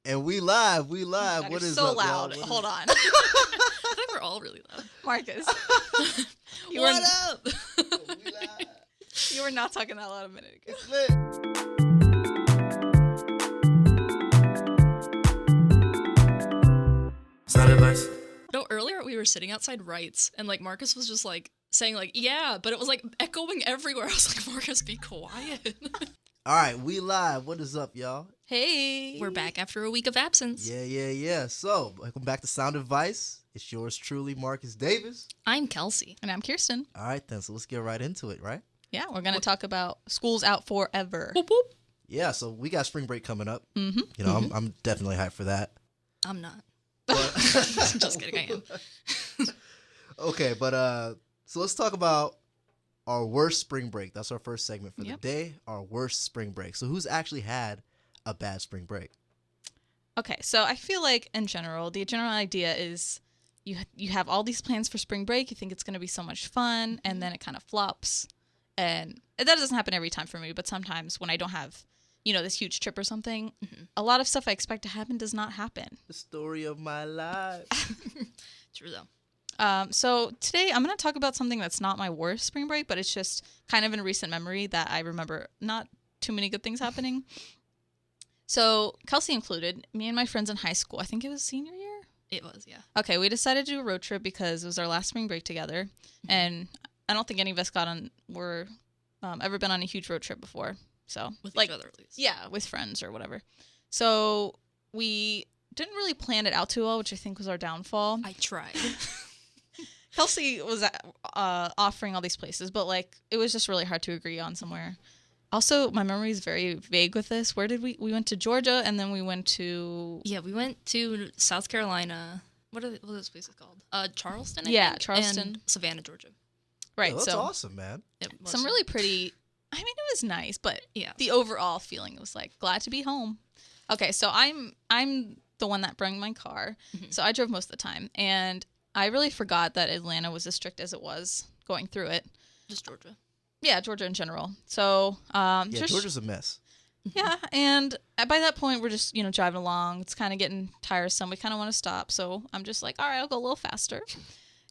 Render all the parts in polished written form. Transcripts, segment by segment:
And we live. God, What you're is so up, loud. y'all? Hold on. I think we're all really loud. Marcus. What up? We live. You were not talking that loud a minute ago. It's lit. Sound advice. No, earlier we were sitting outside Wrights, and like Marcus was just like saying like, yeah, but it was like echoing everywhere. I was like, Marcus, be quiet. All right, we live. What is up, y'all? Hey. We're back after a week of absence. Yeah. So, welcome back to Sound Advice. It's yours truly, Marcus Davis. I'm Kelsey. And I'm Kirsten. All right, then. So let's get right into it, right? Yeah, we're going to talk about school's out forever. Whoop, whoop. Yeah. So we got spring break coming up. Mm-hmm. You know, I'm definitely hyped for that. I'm not. But Just kidding, I am. okay, but so let's talk about our worst spring break. That's our first segment for Yep. the day. Our worst spring break. So who's actually had a bad spring break? Okay, so I feel like in general, the general idea is you have all these plans for spring break. You think it's going to be so much fun, and then it kind of flops. And that doesn't happen every time for me, but sometimes when I don't have, this huge trip or something, a lot of stuff I expect to happen does not happen. The story of my life. True though. So today I'm going to talk about something that's not my worst spring break, but it's just kind of in recent memory that I remember not too many good things happening. So Kelsey included, me and my friends in high school, I think it was senior year. It was, yeah. Okay, we decided to do a road trip because it was our last spring break together, and I don't think any of us were ever been on a huge road trip before. So With like each other, at least. yeah, with friends or whatever. So we didn't really plan it out too well, which I think was our downfall. I tried. Kelsey was offering all these places, but like it was just really hard to agree on somewhere. Also, my memory is very vague with this. Where did we went to Georgia, and then we went to Yeah, we went to South Carolina. What are those places called? Charleston, I Yeah, think, Charleston. and Savannah, Georgia. right. Oh, that's so awesome, man. It was some really pretty. I mean, it was nice, but Yeah. the overall feeling was like glad to be home. Okay, so I'm the one that brought my car, so I drove most of the time, and I really forgot that Atlanta was as strict as it was going through it. just Georgia. Yeah, Georgia in general. So Yeah, Georgia's a mess. yeah, and by that point we're just driving along. It's kind of getting tiresome. We kind of want to stop, so I'm just like, all right, I'll go a little faster.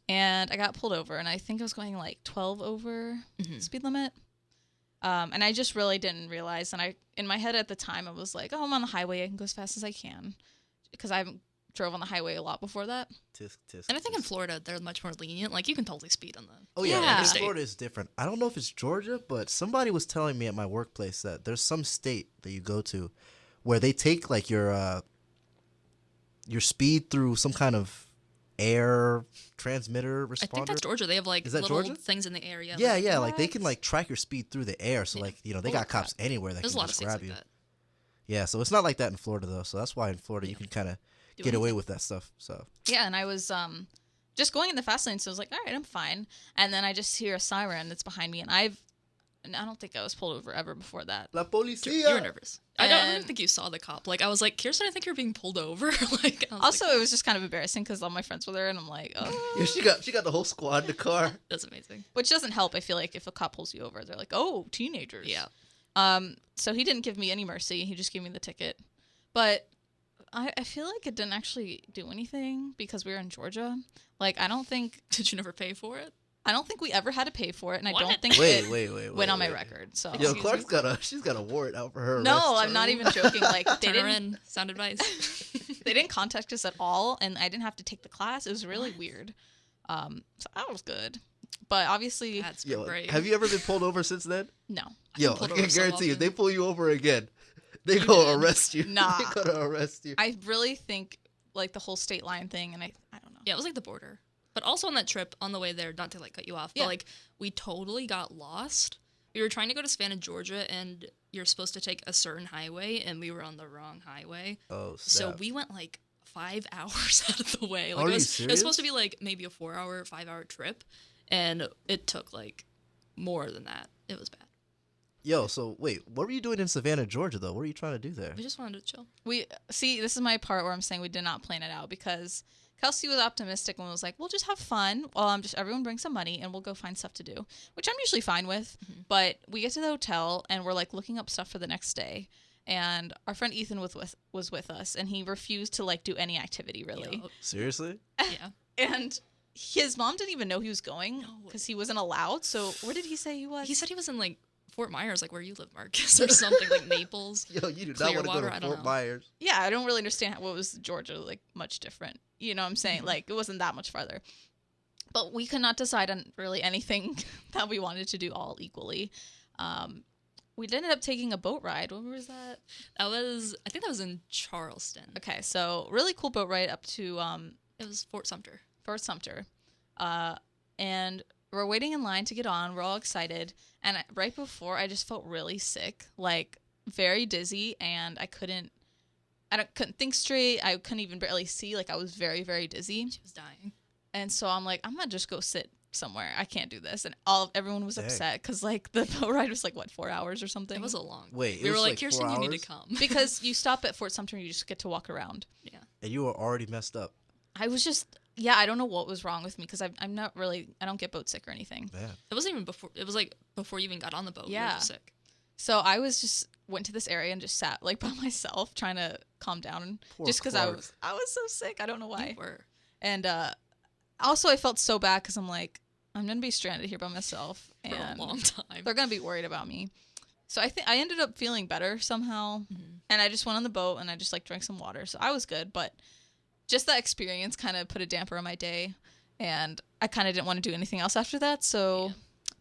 And I got pulled over, and I think I was going like 12 over speed limit. And I just really didn't realize. And in my head at the time, I was like, oh, I'm on the highway. I can go as fast as I can. Because I haven't drove on the highway a lot before that. Tisk. And I think in Florida, they're much more lenient. Like, you can totally speed on the Oh, yeah. Yeah. Like, Florida is different. I don't know if it's Georgia, but somebody was telling me at my workplace that there's some state that you go to where they take, like, your speed through some kind of air transmitter responder. I think that's Georgia. They have like Is that little Georgia? things in the area. Yeah, like, like they can like track your speed through the air. So Yeah. like, they Holy got crap. cops anywhere that There's a can lot of just states grab like you. that. Yeah, so it's not like that in Florida though. So that's why in Florida you Yeah. can kind of Do get away anything. with that stuff. So Yeah, and I was just going in the fast lane, so I was like, all right, I'm fine. And then I just hear a siren that's behind me, and I don't think I was pulled over ever before that. La policía. You were nervous. I don't And- think you saw the cop. Like, I was like, Kirsten, I think you're being pulled over. Like, I was Also, like, it was just kind of embarrassing because all my friends were there, and I'm like, oh. Yeah, she got the whole squad in the car. that's amazing. Which doesn't help. I feel like if a cop pulls you over, they're like, oh, teenagers. Yeah. So he didn't give me any mercy. He just gave me the ticket. But I feel like it didn't actually do anything because we were in Georgia. Like, I don't think Did you never pay for it? we ever had to pay for it, and I What? don't think Wait. it went on my record. So Yo, Excuse Clark's she's got a warrant out for her. no, arrest. I'm not even joking. Like they Turn her didn't in. Sound advice. they didn't contact us at all, and I didn't have to take the class. It was really weird. So that was good. But obviously, That's been Yo, great. have you ever been pulled over since then? no. Yo, I pulled can over so guarantee you, if often. they pull you over again, they go arrest you. Nah. They gonna arrest you. I really think like the whole state line thing, and I don't know. Yeah, it was like the border. But also on that trip, on the way there, not to like cut you off, Yeah. but like we totally got lost. We were trying to go to Savannah, Georgia, and you're supposed to take a certain highway, and we were on the wrong highway. Oh, So snap. we went like 5 hours out of the way. Like Are it you was serious? supposed to be like maybe a 4-hour, 5-hour trip, and it took like more than that. It was bad. Yo, so wait, what were you doing in Savannah, Georgia, though? What were you trying to do there? We just wanted to chill. We see this is my part where I'm saying we did not plan it out because Kelsey was optimistic and was like, "We'll just have fun. Everyone bring some money and we'll go find stuff to do," which I'm usually fine with. But we get to the hotel and we're like looking up stuff for the next day, and our friend Ethan was with us, and he refused to like do any activity really. Yup. Seriously? Yeah. And his mom didn't even know he was going No. because he wasn't allowed. So where did he say he was? He said he was in like Fort Myers, like where you live, Marcus, or something like Naples. Yo, you do not want to go Clearwater, to I don't Fort know. Myers. Yeah, I don't really understand what was Georgia like much different. You know what I'm saying? Like it wasn't that much farther. But we could not decide on really anything that we wanted to do all equally. We ended up taking a boat ride. When was that? I think that was in Charleston. Okay, so really cool boat ride up to It was Fort Sumter. Fort Sumter. And we're waiting in line to get on. We're all excited. And right before, I just felt really sick, like very dizzy, and I couldn't think straight. I couldn't even barely see. Like I was very, very dizzy. She was dying. And so I'm like, I'm gonna just go sit somewhere. I can't do this. And everyone was Dang. upset because like the boat ride was like what 4 hours or something. It was a long. Wait, it we were was like, like Kirsten, 4 you need hours? to come. because you stop at Fort Sumter and you just get to walk around. Yeah. And you were already messed up. I was just I don't know what was wrong with me because I'm not really I don't get boat sick or anything. Man. It wasn't even before. It was like before you even got on the boat. You Yeah. were just sick. So I was just went to this area and just sat like by myself trying to calm down Poor just because Clark. I was so sick. I don't know why. You were. And also I felt so bad because I'm like I'm gonna be stranded here by myself For and a long time. they're gonna be worried about me. So I think I ended up feeling better somehow, Mhm. and I just went on the boat and I just like drank some water, so I was good. But just that experience kind of put a damper on my day, and I kind of didn't want to do anything else after that. So Yeah.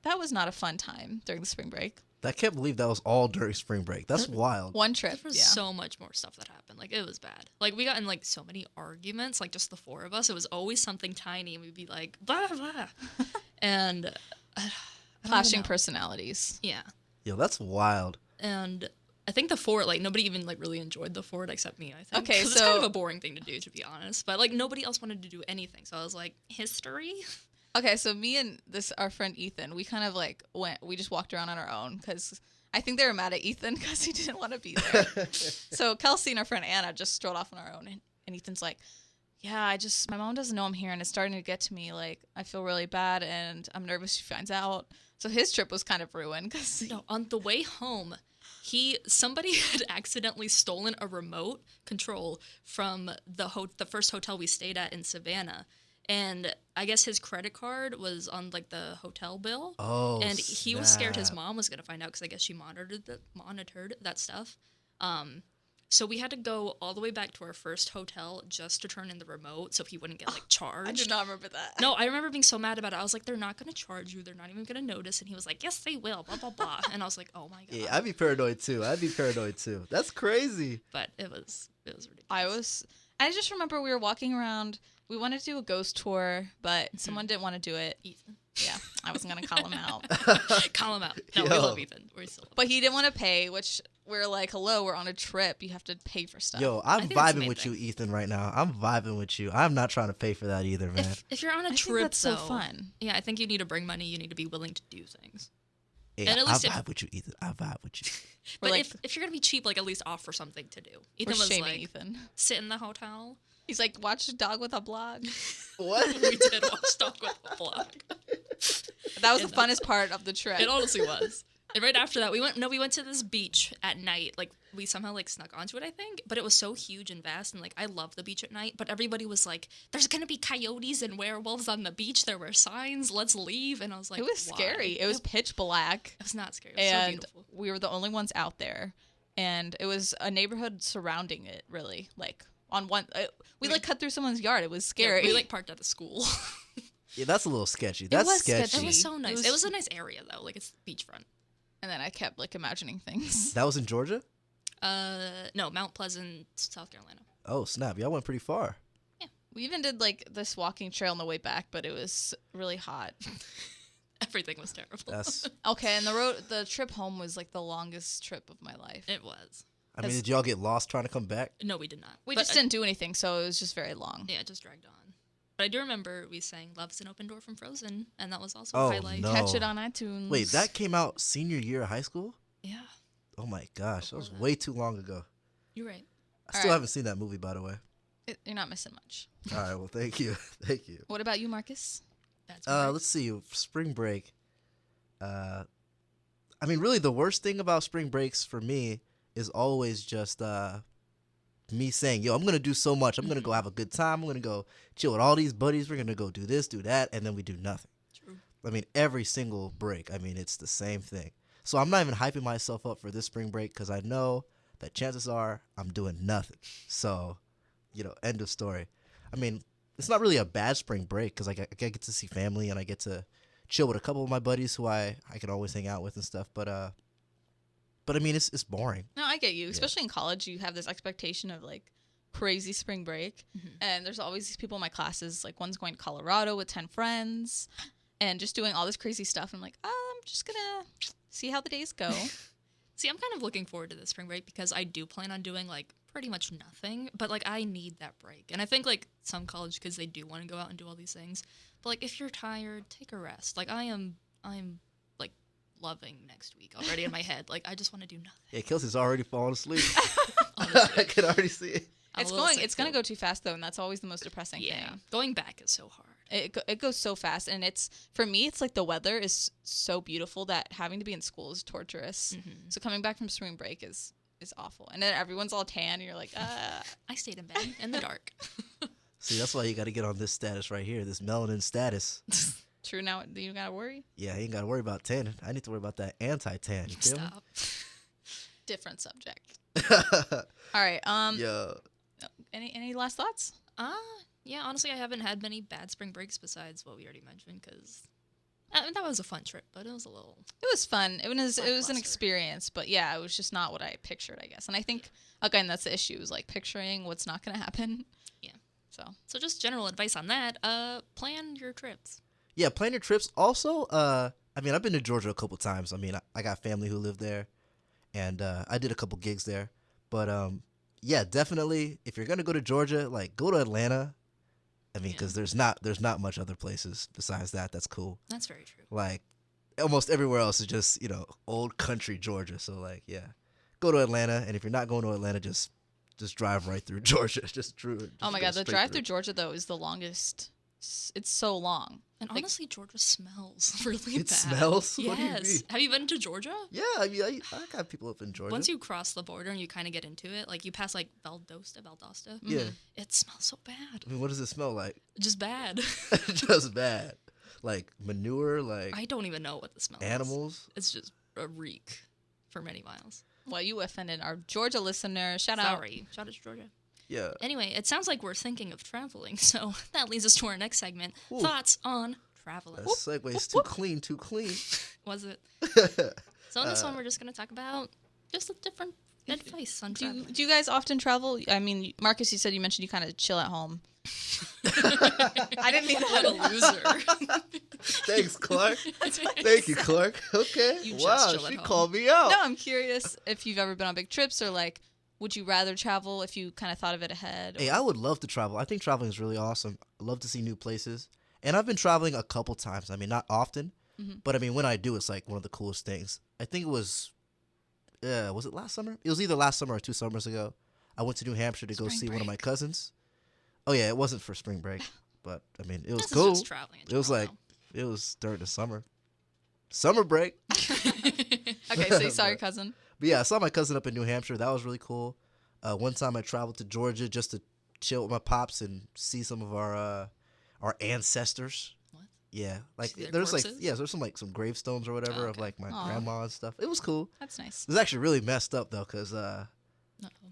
that was not a fun time during the spring break. I can't believe that was all during spring break. That's wild. One trip, There was yeah. so much more stuff that happened. Like it was bad. Like we got in like so many arguments. Like just the four of us. It was always something tiny, and we'd be like blah blah. And I don't even Clashing know. personalities. Yeah. Yo, that's wild. And I think the fort, like nobody even like really enjoyed the fort except me. I think. Okay, 'Cause it's kind so- of a boring thing to do, to be honest. But like nobody else wanted to do anything, so I was like, history. Okay, so me and our friend Ethan, we kind of like we just walked around on our own because I think they were mad at Ethan because he didn't want to be there. So Kelsey and our friend Anna just strolled off on our own, and Ethan's like, yeah, my mom doesn't know I'm here, and it's starting to get to me. Like, I feel really bad, and I'm nervous she finds out. So his trip was kind of ruined because No, on the way home, somebody had accidentally stolen a remote control from the first hotel we stayed at in Savannah. And I guess his credit card was on like the hotel bill. Oh, And he was scared his snap. mom was gonna find out because I guess she monitored that stuff. So we had to go all the way back to our first hotel just to turn in the remote so he wouldn't get like charged. I did not remember that. No, I remember being so mad about it. I was like, they're not gonna charge you. They're not even gonna notice. And he was like, yes, they will. Blah blah blah. And I was like, oh my god. Yeah, I'd be paranoid too. That's crazy. But it was ridiculous. I just remember we were walking around. We wanted to do a ghost tour, but someone didn't want to do it. Ethan. Yeah, I wasn't gonna call him out. Call him out. No, we Yo. love Ethan. We still love But he didn't want to pay, which we're like, hello, we're on a trip. You have to pay for stuff. Yo, I'm think that's the vibing main with you, thing. Ethan, right now. I'm vibing with you. I'm not trying to pay for that either, man. If you're on a I think trip, that's so though, fun. Yeah, I think you need to bring money. You need to be willing to do things. Yeah, and at I least if- vibe with you, Ethan. I vibe with you. We're But like, if you're gonna be cheap, like at least offer something to do. we're Ethan was shaming like, Ethan. sit in the hotel. He's like, watch a dog with a blog. What? We did watch Talk with the Blog. That was the And funnest part of the trip. It honestly was. And right after that, we went to this beach at night. Like we somehow like snuck onto it, I think. But it was so huge and vast, and like I love the beach at night. But everybody was like, "There's gonna be coyotes and werewolves on the beach." There were signs. Let's leave. And I was like, It was "Why?" scary. It was pitch black. It was not scary. It was so And beautiful. we were the only ones out there. And it was a neighborhood surrounding it, really. Like, on one... we, like, cut through someone's yard. It was Yeah, scary. we like parked at a school. Yeah, that's a little sketchy. That's was sketchy. sketchy. It was so nice. was- It was a nice area though. Like it's beachfront. And then I kept, like, imagining things. That was in Georgia? No, Mount Pleasant, South Carolina. Oh, snap. Y'all went pretty far. We even did, like, this walking trail on the way back, but it was really hot. Everything was terrible. That's. Okay, and the trip home was, like, the longest trip of my life. It was. I mean, That's- did y'all get lost trying to come back? No, we did not. We But just didn't do anything, so it was just very long. Yeah, it just dragged on. But I do remember we sang "Love's an Open Door" from Frozen, and that was also Oh, a highlight. no. Catch it on iTunes. Wait, that came out senior year of high school? Yeah, Oh my gosh, that was Before that. way too long ago. you're right. I still Alright. haven't seen that movie, by the way. You're not missing much. All right, well, thank you. Thank you. What about you, Marcus? That's right. Let's see. Spring break. I mean, really, the worst thing about spring breaks for me is always just me saying, yo, I'm going to do so much. I'm going to go have a good time. I'm going to go chill with all these buddies. We're going to go do this, do that, and then we do nothing. True. I mean, every single break, I mean, it's the same thing. So I'm not even hyping myself up for this spring break because I know that chances are I'm doing nothing. So, end of story. I mean, it's not really a bad spring break because I get to see family and I get to chill with a couple of my buddies who I can always hang out with and stuff. But I mean, it's boring. No, I get you. Especially in college, you have this expectation of like crazy spring break, and there's always these people in my classes. Like one's going to Colorado with 10 friends, and just doing all this crazy stuff. I'm like, I'm just gonna see how the days go. See, I'm kind of looking forward to the spring break because I do plan on doing like pretty much nothing, but like I need that break. And I think like some college kids, they do want to go out and do all these things. But like if you're tired, take a rest. Like I'm like loving next week already in my head. Like I just want to do nothing. Yeah, Kelsey's already falling asleep. Honestly. I can already see it. I'm a little sick, It's gonna too. go too fast though, and that's always the most depressing Yeah, thing. going back is so hard. It goes so fast, and it's for me. It's like the weather is so beautiful that having to be in school is torturous. So coming back from spring break is awful, and then everyone's all tan, and you're like, I stayed in bed in the dark. See, that's why you got to get on this status right here, this melanin status. True. Now you gotta worry. Yeah, I ain't got to worry about tanning. I need to worry about that anti-tan. You feel Stop. Different subject. me? All right. Yeah. Any last thoughts? Yeah, honestly, I haven't had many bad spring breaks besides what we already mentioned because that was a fun trip, but it was a little. It was fun. It was an Lackluster. experience, but yeah, it was just not what I pictured, I guess. And I think again, that's the issue is like picturing what's not going to happen. Yeah. So just general advice on that. Plan your trips. Yeah, plan your trips. Also, I mean, I've been to Georgia a couple times. I mean, I got family who live there, and I did a couple gigs there. But yeah, definitely, if you're gonna go to Georgia, like go to Atlanta. I mean, because there's not much other places besides that that's cool. That's very true. Like almost everywhere else is just old country Georgia. So like yeah, go to Atlanta, and if you're not going to Atlanta, just drive right through Georgia. Just true. oh my god, the drive through Georgia though is the longest. It's so long. And Like- honestly, Georgia smells really It bad. smells? Yes. What do you mean? Have you been to Georgia? Yeah, I mean, I got people up in Georgia. Once you cross the border and you kind of get into it, like you pass like Valdosta, yeah, it smells so bad. I mean, what does it smell like? Just bad. Just bad, like manure, like I don't even know what the smell is. animals. It's just a reek for many miles. Well, you offended our Georgia listener. Shout out. Sorry. Shout out to Georgia. Yeah. Anyway, it sounds like we're thinking of traveling, so that leads us to our next segment. Ooh. Thoughts on traveling. That segue's too clean, too clean. Was it? So in this one, we're just going to talk about just a different advice on Do traveling. you guys often travel? I mean, Marcus, you said you mentioned you kind of chill at home. I didn't mean What a loser. Thanks, Clark. Thank you, Clark. Okay. You just Wow, chill at she home. called me out. No, I'm curious if you've ever been on big trips or like, would you rather travel if you kind of thought of it ahead? Hey, I would love to travel. I think traveling is really awesome. I love to see new places. And I've been traveling a couple times. I mean, not often, but I mean, when I do, it's like one of the coolest things. I think it was it last summer? It was either last summer or 2 summers ago. I went to New Hampshire to go Spring see one of my break. cousins. Oh, yeah, it wasn't for spring break, but I mean, it was This cool. is just traveling in It was general, like, it was during the summer. Summer break. Okay, so you saw your cousin. But yeah, I saw my cousin up in New Hampshire. That was really cool. One time I traveled to Georgia just to chill with my pops and see some of our ancestors. What? Yeah, like See their there's corpses? there's some gravestones or whatever of okay. like my Aw. grandma and stuff. It was cool. That's nice. It was actually really messed up though, cause a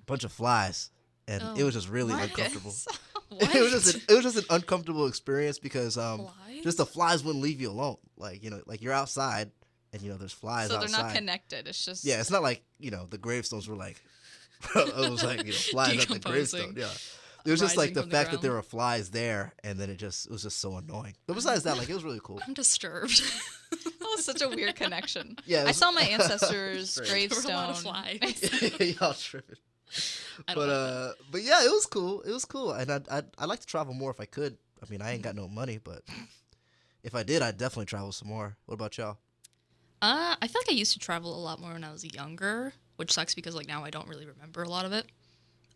bunch of flies, and it Oh. was just really Marcus. uncomfortable. What? It was just an uncomfortable experience because Flies? just the flies wouldn't leave you alone. Like like you're outside and there's flies So outside. they're not connected. It's just Yeah, it's not like the gravestones were like it was like flies at the gravestone. Decomposing. Yeah, it was just like Rising the from the fact that there ground. were flies there, and then it was just so annoying. But besides that, like it was really cool. I'm disturbed. That was such a weird connection. Yeah, it I was- saw my ancestors' Strange. There were a lot gravestone. of flies. Y'all tripping. I don't like But yeah, it was cool. It was cool, and I'd like to travel more if I could. I mean, I ain't got no money, but if I did, I'd definitely travel some more. What about y'all? I feel like I used to travel a lot more when I was younger, which sucks because like now I don't really remember a lot of it.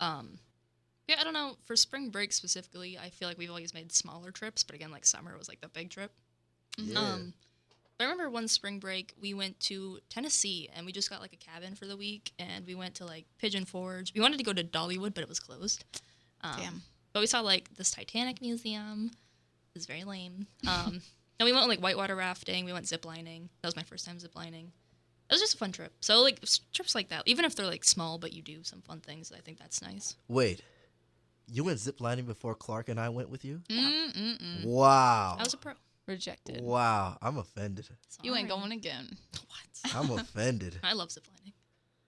Yeah, I don't know. For spring break specifically, I feel like we've always made smaller trips, but again, like summer was like the big trip. Yeah. I remember one spring break we went to Tennessee and we just got like a cabin for the week and we went to like Pigeon Forge. We wanted to go to Dollywood, but it was closed. Damn. But we saw like this Titanic museum. It was very lame. And we went like whitewater rafting. We went zip lining. That was my first time zip lining. It was just a fun trip. So like trips like that, even if they're like small, but you do some fun things. I think that's nice. Wait, you went ziplining before Clark and I went with you? Mm-mm-mm. Wow. I was a pro. Rejected. Wow, I'm offended. You ain't Sorry. going again. What? I'm offended. I love ziplining.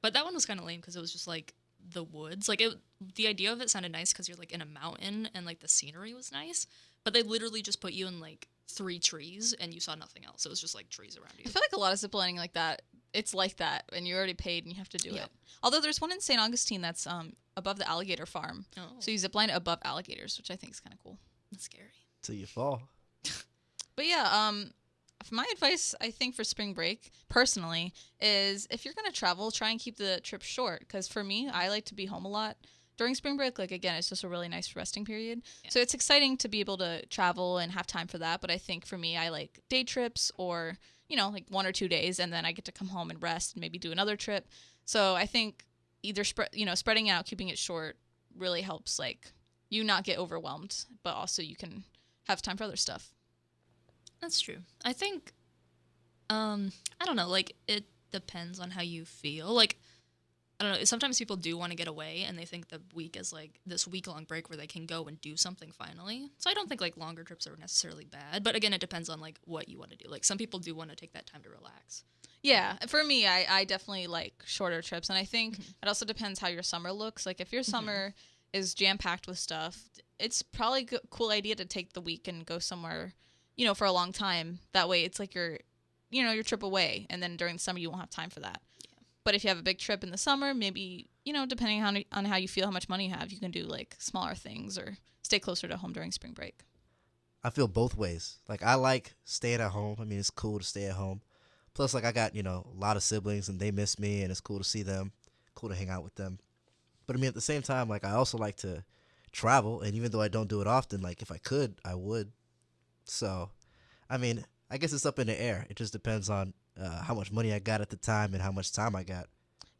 But that one was kind of lame because it was just like the woods. Like the idea of it sounded nice because you're like in a mountain and like the scenery was nice. But they literally just put you in like 3 trees and you saw nothing else. It was just like trees around you. I feel like a lot of ziplining like that, it's like that, and you already paid and you have to do Yeah. it. Although there's one in St. Augustine that's above the alligator farm. Oh, So you zipline above alligators, which I think is kind of cool. that's scary. Till you fall. But yeah, for my advice, I think for spring break, personally, is if you're going to travel, try and keep the trip short. Because for me, I like to be home a lot during spring break. Like, again, it's just a really nice resting period. Yeah. So it's exciting to be able to travel and have time for that. But I think for me, I like day trips or, like 1 or 2 days, and then I get to come home and rest and maybe do another trip. So I think either, spreading out, keeping it short really helps, like, you not get overwhelmed, but also you can have time for other stuff. That's true. I think, I don't know, like, it depends on how you feel. Like, I don't know, sometimes people do want to get away, and they think the week is, like, this week-long break where they can go and do something finally. So I don't think, like, longer trips are necessarily bad. But, again, it depends on, like, what you want to do. Like, some people do want to take that time to relax. Yeah, for me, I definitely like shorter trips. And I think it also depends how your summer looks. Like, if your summer is jam-packed with stuff, it's probably a cool idea to take the week and go somewhere, for a long time. That way it's like your trip away. And then during the summer, you won't have time for that. Yeah. But if you have a big trip in the summer, maybe, depending on how you feel, how much money you have, you can do, like, smaller things or stay closer to home during spring break. I feel both ways. Like, I like staying at home. I mean, it's cool to stay at home. Plus, like, I got, a lot of siblings, and they miss me, and it's cool to see them, cool to hang out with them. But, I mean, at the same time, like, I also like to travel, and even though I don't do it often, like, if I could, I would. So, I mean, I guess it's up in the air. It just depends on how much money I got at the time and how much time I got.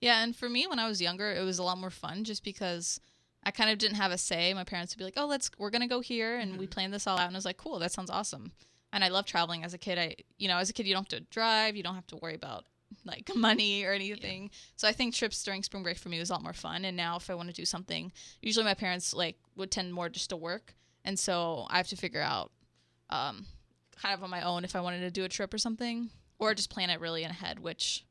Yeah, and for me, when I was younger, it was a lot more fun just because I kind of didn't have a say. My parents would be like, "Oh, we're gonna go here," and we planned this all out, and I was like, "Cool, that sounds awesome." And I love traveling. As a kid, as a kid, you don't have to drive, you don't have to worry about like money or anything. Yeah. So I think trips during spring break for me was a lot more fun. And now, if I want to do something, usually my parents would tend more just to work, and so I have to figure out, kind of on my own, if I wanted to do a trip or something, or just plan it really in ahead, which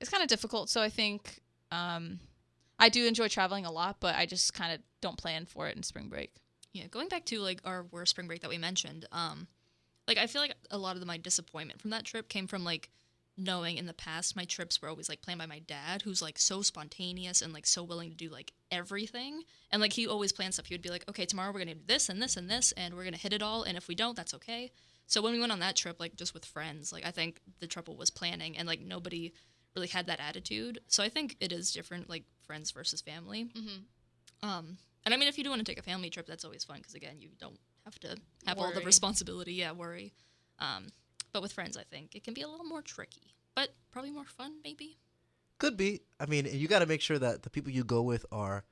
is kind of difficult. So I think I do enjoy traveling a lot, but I just kind of don't plan for it in spring break. Yeah, going back to like our worst spring break that we mentioned, like I feel like a lot of my disappointment from that trip came from like knowing in the past my trips were always like planned by my dad, who's like so spontaneous and like so willing to do like everything. And like he always planned stuff. He would be like, okay, tomorrow we're gonna do this and this and this, and we're gonna hit it all. And if we don't, that's okay. So when we went on that trip, like just with friends, like I think the trouble was planning, and like nobody really had that attitude. So I think it is different, like friends versus family. Mm-hmm. And I mean, if you do want to take a family trip, that's always fun because again, you don't have to have all the Worry. responsibility. Yeah, worry. But with friends, I think it can be a little more tricky, but probably more fun, maybe. Could be. I mean, you got to make sure that the people you go with are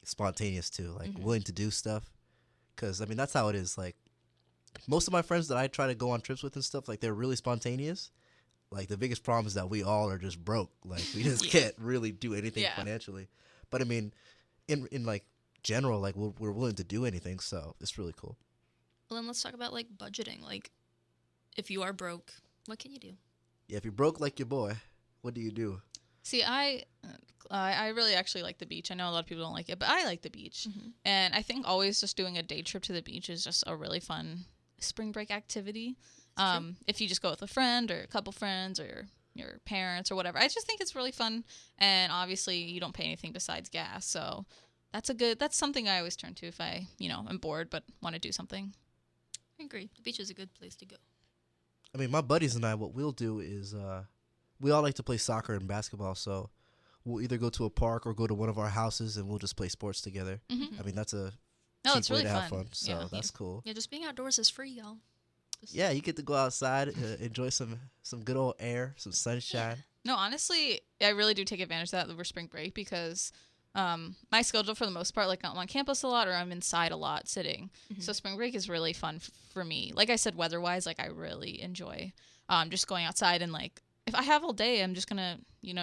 spontaneous too, like willing to do stuff. Because, I mean, that's how it is. Like, most of my friends that I try to go on trips with and stuff, like, they're really spontaneous. Like, the biggest problem is that we all are just broke. Like, we just can't really do anything financially. But, I mean, in like, general, like, we're willing to do anything, so it's really cool. Well, then let's talk about, like, budgeting. Like, if you are broke, what can you do? Yeah, if you're broke like your boy, what do you do? See, I really actually like the beach. I know a lot of people don't like it, but I like the beach. Mm-hmm. And I think always just doing a day trip to the beach is just a really fun spring break activity. If you just go with a friend or a couple friends or your parents or whatever. I just think it's really fun. And obviously you don't pay anything besides gas. So that's something I always turn to if I, am bored but want to do something. I agree. The beach is a good place to go. I mean, my buddies and I, what we'll do is we all like to play soccer and basketball, so we'll either go to a park or go to one of our houses and we'll just play sports together. Mm-hmm. I mean, that's a No, cheap it's way really to have fun. fun, so Yeah. that's cool. Yeah, just being outdoors is free, y'all. Yeah, you get to go outside, enjoy some good old air, some sunshine. No, honestly, I really do take advantage of that over spring break because my schedule for the most part, like I'm on campus a lot or I'm inside a lot sitting. So spring break is really fun for me. Like I said, weather-wise, like I really enjoy just going outside and like if I have all day, I'm just gonna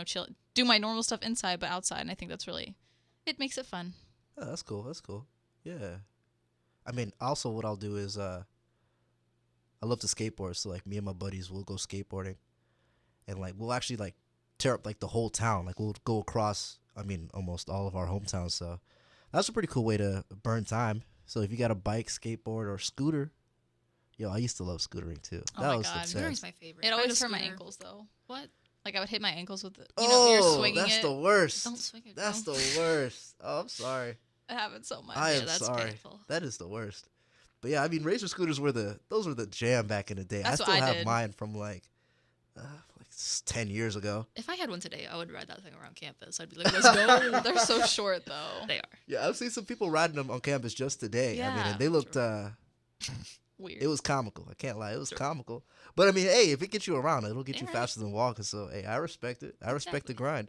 chill, do my normal stuff inside, but outside. And I think that's really it makes it fun. Oh, that's cool. That's cool. Yeah. I mean, also what I'll do is I love to skateboard, so like me and my buddies will go skateboarding, and like we'll actually like tear up like the whole town. Like we'll go across. I mean, almost all of our hometowns. So that's a pretty cool way to burn time. So if you got a bike, skateboard, or scooter, yo, I used to love scootering too. Oh That my was God. the Scootering's best. my favorite. It Ride a always hurt my scooter. ankles though. What? Like I would hit my ankles with the you're Oh, swinging that's it. the worst. Don't swing it. That's girl. the worst. Oh, I'm sorry. It happens so much. I Yeah, am that's sorry. painful. That is the worst. But yeah, I mean, racer scooters were the jam back in the day. That's I what still I have did. mine from like 10 years ago. If I had one today, I would ride that thing around campus. I'd be like, let's go. They're so short though. They are. Yeah, I've seen some people riding them on campus just today. I mean, Yeah. and they looked. Weird. It was comical. I can't lie, it was Sure. comical. But I mean, hey, if it gets you around, it'll get you Yeah. faster than walking. So hey, I respect it. I respect the Exactly. grind.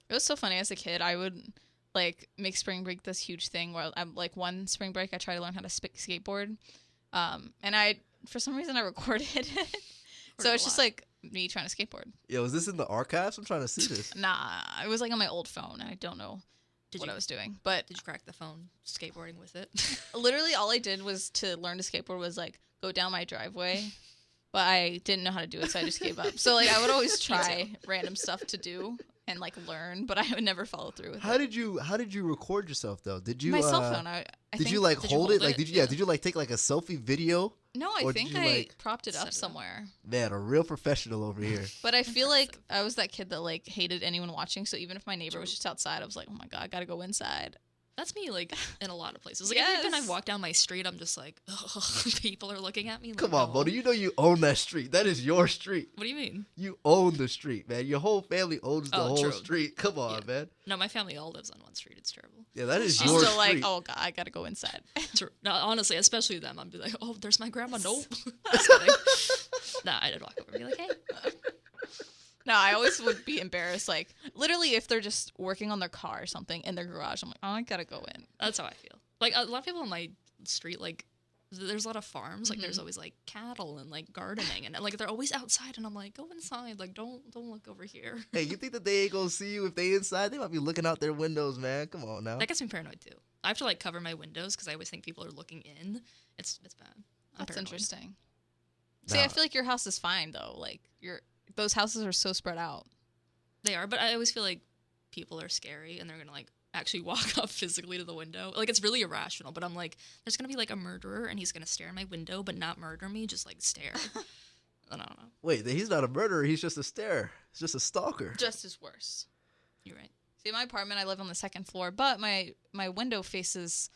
It was so funny as a kid. I would like make spring break this huge thing where I'm like one spring break I tried to learn how to skateboard, and I for some reason I recorded it, so Recorded it's a just lot. like me trying to skateboard. Yo, is this in the archives? I'm trying to see this. Nah, it was like on my old phone. And I don't know Did what you I was doing, but Did you crack the phone skateboarding with it? literally all I did was to learn to skateboard was like go down my driveway, but I didn't know how to do it, so I just gave up. So like I would always try random stuff to do and like learn, but I would never follow through with How it. did you record yourself though? Did you My cell phone. I did think, you like Did you hold hold it? Like it? did you Yeah. did you like take like a selfie video? No, I or did think you, I like, propped it set up it up? somewhere. Man, a real professional over here. But I feel like I was that kid that like hated anyone watching. So even if my neighbor was just outside, I was like, oh my God, I gotta go inside. That's me, like, in a lot of places. Like, even I Yes. walk down my street, I'm just like, ugh, people are looking at me. Like, Come on, no. Mona. You know you own that street. That is your street. What do you mean? You own the street, man. Your whole family owns the Oh, whole true. street. Come on, Yeah. man. No, my family all lives on one street. It's terrible. Yeah, that is She's your still like, street. oh God, I gotta go inside. True. No, honestly, especially them. I'd be like, oh, there's my grandma. Nope. Just kidding. Nah, I'd walk over and be like, hey. No, I always would be embarrassed. Like literally, if they're just working on their car or something in their garage, I'm like, oh, I gotta go in. That's how I feel. Like, a lot of people on my street, like, there's a lot of farms. Like, there's always, like, cattle and, like, gardening. And, like, they're always outside. And I'm like, go inside. Like, don't look over here. Hey, you think that they ain't gonna see you if they inside? They might be looking out their windows, man. Come on now. That gets me paranoid, too. I have to, like, cover my windows because I always think people are looking in. It's bad. I'm That's paranoid. interesting. See, I Nah. feel like your house is fine though. Like those houses are so spread out. They are, but I always feel like people are scary and they're gonna like actually walk up physically to the window. Like it's really irrational, but I'm like, there's gonna be like a murderer and he's gonna stare in my window, but not murder me, just like stare. I don't know. Wait, he's not a murderer. He's just a starer. He's just a stalker. Just as worse. You're right. See, my apartment, I live on the second floor, but my window faces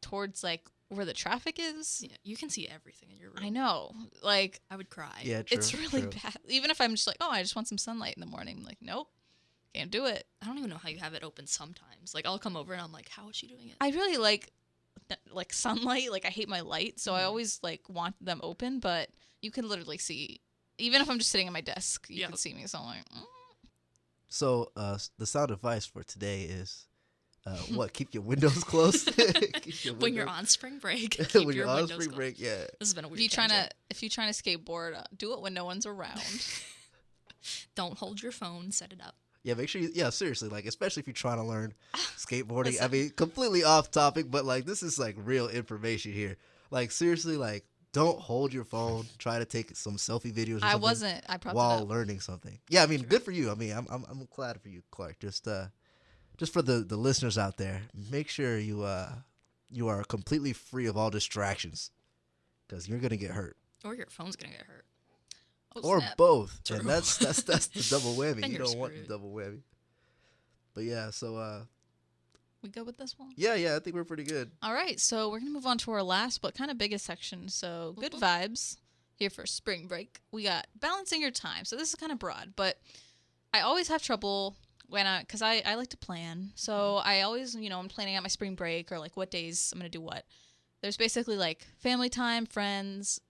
towards like where the traffic is. Yeah, you can see everything in your room. I know. Like I would cry. Yeah, true. it's really true. bad. Even if I'm just like, oh, I just want some sunlight in the morning. I'm like, nope, can't do it. I don't even know how you have it open sometimes. Like I'll come over and I'm like, how is she doing it? I really like sunlight. Like I hate my light, so I always like want them open. But you can literally see, even if I'm just sitting at my desk, you Yeah. can see me. So I'm like, So, the sound advice for today is, what? Keep your windows closed. Keep your When you're windows- on spring break, keep when your you're on windows spring closed. break, yeah. This has been a weird. if you're tangent. trying to skateboard, do it when no one's around. Don't hold your phone. Set it up. Yeah, make sure you, yeah, seriously, like, especially if you're trying to learn skateboarding. I Listen. mean, completely off topic, but, like, this is, like, real information here. Like, seriously, like, don't hold your phone. Try to take some selfie videos or I something wasn't. I propped while it up. learning something. Yeah, I mean, good for you. I mean, I'm glad for you, Clark. Just for the listeners out there, make sure you are completely free of all distractions, because you're gonna get hurt, Or your phone's gonna get hurt. Oh, or snap. both. True. And that's the double whammy. Then You you're don't want the screwed. double whammy. But yeah, so We go with this one. yeah, I think we're pretty good. All right, so we're gonna move on to our last but kind of biggest section. So good Mhm. vibes here for spring break. We got balancing your time. So this is kind of broad, but I always have trouble because I like to plan. So I always I'm planning out my spring break or like what days I'm gonna do what. There's basically like family time, friends,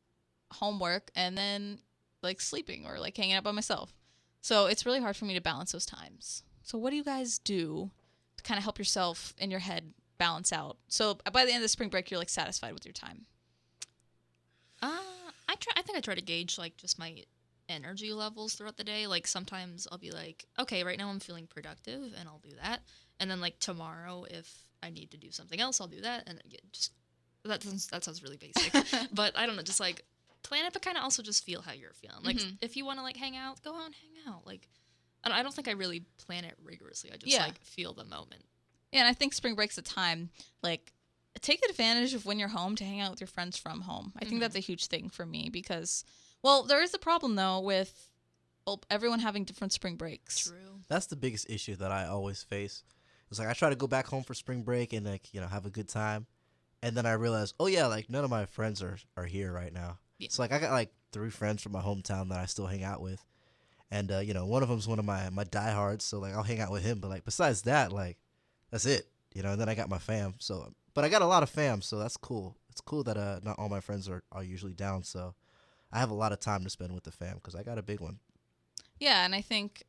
homework and then like sleeping or like hanging out by myself. So it's really hard for me to balance those times. So what do you guys do to kind of help yourself in your head balance out? So by the end of the spring break, you're like satisfied with your time. I think I try to gauge like just my energy levels throughout the day. Like sometimes I'll be like, okay, right now I'm feeling productive, and I'll do that. And then like tomorrow, if I need to do something else, I'll do that. And just that sounds really basic, but I don't know, just like plan it, but kind of also just feel how you're feeling. Like if you want to like hang out, go out and hang out. Like I don't think I really plan it rigorously. I just like feel the moment. Yeah, and I think spring break's a time like take advantage of when you're home to hang out with your friends from home. I think that's a huge thing for me because, well, there is a problem though with everyone having different spring breaks. True. That's the biggest issue that I always face. It's like I try to go back home for spring break and like, you know, have a good time. And then I realize, oh yeah, like none of my friends are here right now. Yeah. So like I got like 3 friends from my hometown that I still hang out with. And you know, one of them's one of my diehards, so like I'll hang out with him, but like besides that, like that's it. You know, and then I got my fam. So but I got a lot of fam, so that's cool. It's cool that not all my friends are usually down, so I have a lot of time to spend with the fam cuz I got a big one. Yeah, and I think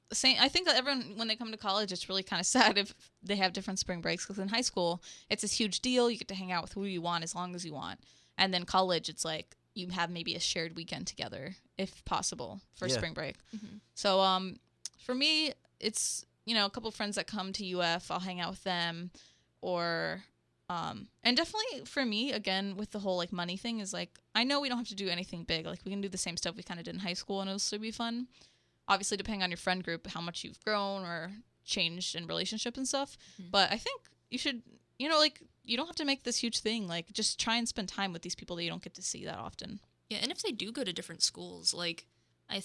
that everyone, when they come to college, it's really kind of sad if they have different spring breaks because in high school, it's this huge deal. You get to hang out with who you want as long as you want. And then college, it's like you have maybe a shared weekend together, if possible, for spring break. Mm-hmm. So for me, it's, you know, a couple of friends that come to UF, I'll hang out with them. Or, and definitely for me, again, with the whole like money thing is like, I know we don't have to do anything big. Like we can do the same stuff we kind of did in high school and it'll still be fun. Obviously, depending on your friend group, how much you've grown or changed in relationships and stuff. Mm-hmm. But I think you should, you know, like, you don't have to make this huge thing. Like, just try and spend time with these people that you don't get to see that often. Yeah, and if they do go to different schools, like, I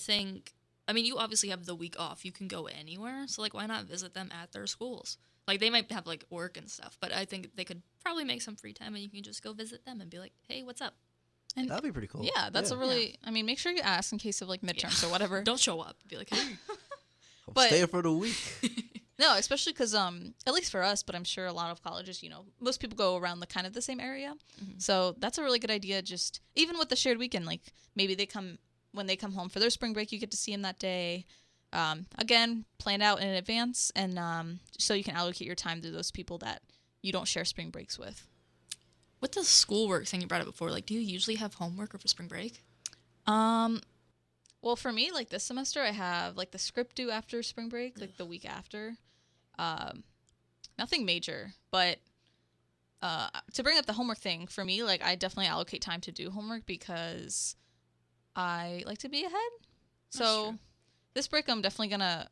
mean, you obviously have the week off. You can go anywhere. So, like, why not visit them at their schools? Like, they might have, like, work and stuff, but I think they could probably make some free time and you can just go visit them and be like, hey, what's up? And That'd be pretty cool. Yeah, that's a really, I mean, make sure you ask in case of, like, midterms or whatever. Don't show up. Be like, hey. I'm But- staying for the week. No, especially because, at least for us, but I'm sure a lot of colleges, you know, most people go around the kind of the same area. Mm-hmm. So that's a really good idea. Just even with the shared weekend, like maybe when they come home for their spring break, you get to see them that day. Again, planned out in advance, and so you can allocate your time to those people that you don't share spring breaks with. With the schoolwork thing you brought up before, like, do you usually have homework over spring break? Well, for me, like this semester, I have like the script due after spring break, like the week after. Nothing major, but to bring up the homework thing, for me, like I definitely allocate time to do homework because I like to be ahead. So true. this break, I'm definitely gonna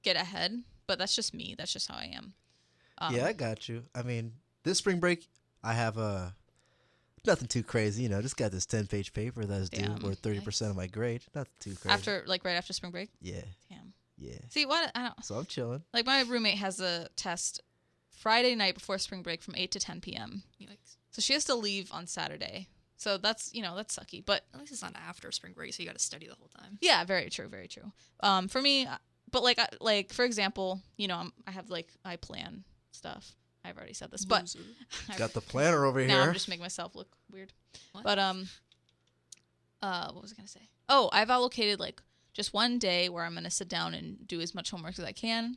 get ahead, but that's just me. That's just how I am. Yeah, I got you. I mean, this spring break, I have nothing too crazy. You know, just got this 10-page paper that's due, Damn, or 30% of my grade. Nothing too crazy. Right after spring break. Yeah, Damn. yeah. See what? I don't. So I'm chilling. Like my roommate has a test Friday night before spring break from 8 to 10 p.m. Yikes. So she has to leave on Saturday. So that's, you know, that's sucky. But At least it's not after spring break, so you got to study the whole time. yeah, very true, very true. For me, but like for example, you know, I plan stuff. I've already said this, but Loser. Got the planner over now I'm here. just making myself look weird. What? But what was I gonna say? Oh, I've allocated like just one day where I'm gonna sit down and do as much homework as I can.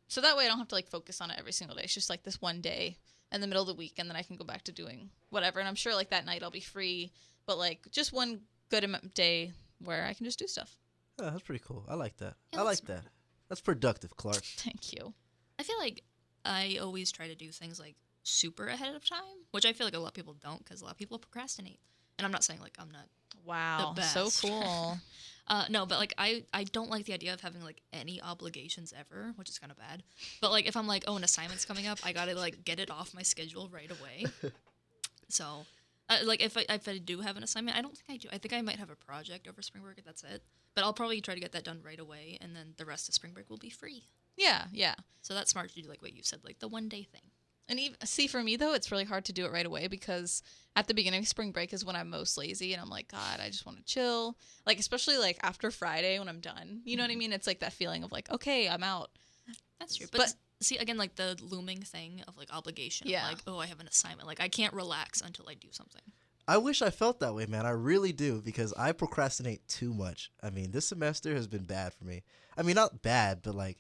So that way I don't have to like focus on it every single day. It's just like this one day in the middle of the week, and then I can go back to doing whatever. And I'm sure like that night I'll be free, but like just one good day where I can just do stuff. Oh, that's pretty cool. I like that. Yeah, I like that's that. That's productive, Clark. Thank you. I feel like I always try to do things like super ahead of time, which I feel like a lot of people don't because a lot of people procrastinate. And I'm not saying like I'm not. Wow, The so best. cool. No, but like I don't like the idea of having like any obligations ever, which is kind of bad. But like if I'm like, oh, an assignment's coming up, I gotta like get it off my schedule right away. So, like if I do have an assignment, I don't think I do. I think I might have a project over spring break. That's it. But I'll probably try to get that done right away, and then the rest of spring break will be free. Yeah, yeah. So that's smart to do, like what you said, like the one day thing. And even, see, for me though, it's really hard to do it right away because at the beginning of spring break is when I'm most lazy, and I'm like, God, I just want to chill. Like especially like after Friday when I'm done. You know what I mean? It's like that feeling of like, okay, I'm out. That's true. But- But see, again, like the looming thing of like obligation. Yeah. Like, oh, I have an assignment. Like I can't relax until I do something. I wish I felt that way, man. I really do, because I procrastinate too much. I mean, this semester has been bad for me. I mean, not bad, but like,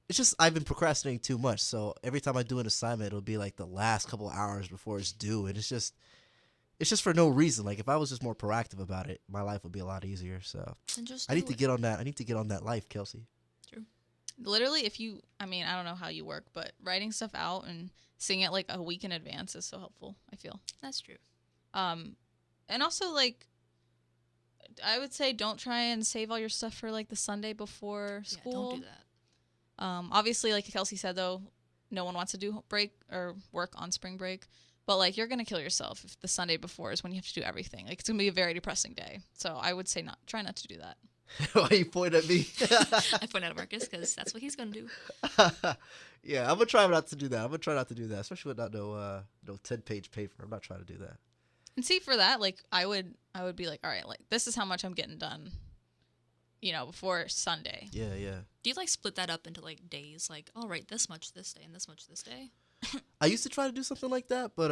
it's just I've been procrastinating too much. So every time I do an assignment, it'll be like the last couple hours before it's due, and it's just for no reason. Like, if I was just more proactive about it, my life would be a lot easier. So And just I need do to get on that. I need to get on that life, Kelsey. Literally, I mean, I don't know how you work, but writing stuff out and seeing it like a week in advance is so helpful, I feel. That's true. And also, like, I would say don't try and save all your stuff for like the Sunday before school. Yeah, don't do that. Obviously, like Kelsey said, though, no one wants to do break or work on spring break. But like, you're gonna kill yourself if the Sunday before is when you have to do everything. Like, it's gonna be a very depressing day. So I would say try not to do that. Why you point at me? I point out Marcus because that's what he's gonna do. Yeah, I'm gonna try not to do that. Especially with no 10-page paper. I'm not trying to do that. And see, for that, like, I would be like, all right, like, this is how much I'm getting done, before Sunday. Yeah. Do you like split that up into like days? Like, all right, this much this day and this much this day. I used to try to do something like that, but